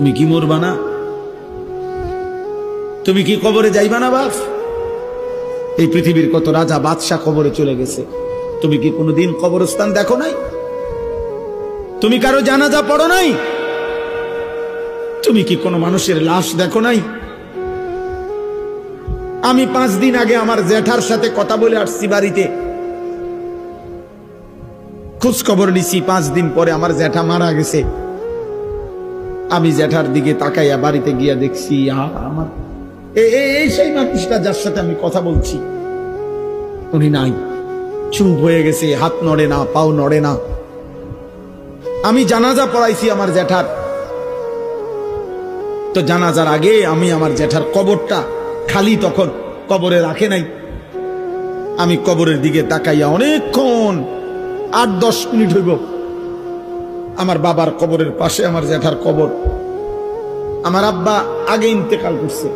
তুমি কি মরবা না? তুমি কি কবরে যাইবা না বাপ? এই পৃথিবীর কত রাজা বাদশাহ কবরে চলে গেছে, তুমি কি কোনোদিন কবরস্থান দেখো নাই? তুমি কারো জানাজা পড়ো নাই? তুমি কি কোনো মানুষের লাশ দেখো নাই? আমি 5 দিন আগে আমার জ্যাঠার সাথে কথা বলে আসছি, বাড়িতে খোঁজ খবর নিছি। 5 দিন পরে আমার জ্যাঠা মারা গেছে। আমি জ্যাঠার দিকে তাকাইয়া বাড়িতে গিয়া দেখছি আমার এই সেই মানুষটা যার সাথে আমি কথা বলছি, উনি নাই, চুপ হয়ে গেছে, হাত নড়ে না, পাও নড়ে না। আমি জানাজা পড়াইছি আমার জ্যাঠার, তো জানাজার আগে আমি আমার জ্যাঠার কবরটা খালি, তখন কবরে রাখে নাই। আমি কবরের দিকে তাকাইয়া অনেকক্ষণ 8-10 মিনিট হইব, আমার বাবার কবরের পাশে আমার জ্যাঠার কবর। আমার আব্বা আগে ইন্তেকাল করছে।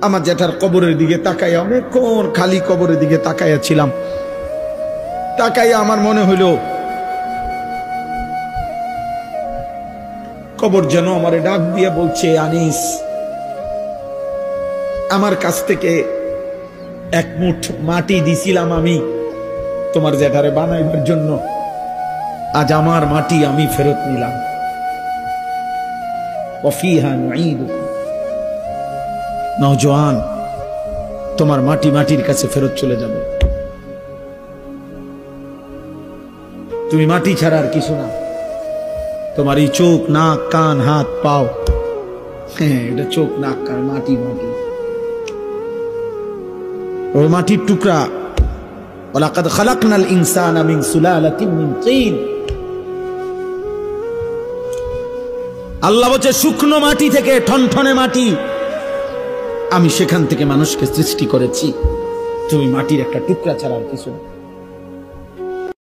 আমার জ্যাঠার কবরের দিকে তাকাইয়া অনেকক্ষণ খালি কবরের দিকে তাকাইয়া ছিলাম। তাকাইয়া আমার মনে হইল কবর যেন আমারে ডাক দিয়ে বলছে, আনিস, আমার কাছ থেকে 1 মুঠ মাটি দিছিলাম আমি তোমার জ্যাঠারে বানাইবার জন্য, আজ আমার মাটি আমি ফেরত নিলাম। ওয়াফিহা নুঈদুকুম, নওজোয়ান, তোমার মাটি মাটির কাছে ফেরত চলে যাবে। তুমি মাটি ছাড়া আর কিছু না। তোমার এই চোখ, নাক, কান, হাত, পাও, হ্যাঁ, এটা চোখ, নাক, কান, মাটি, মাটি, ওই মাটির টুকরা। ওয়ালাকাদ খালাকনাল ইনসানা মিন সুলালাতিন মিন তিন। আল্লাহ বলছে শুকনো মাটি থেকে, ঠনঠনে মাটি, আমি সেখান থেকে মানুষকে সৃষ্টি করেছি। তুমি মাটির একটা টুকরা ছাড়া আর কিছু না।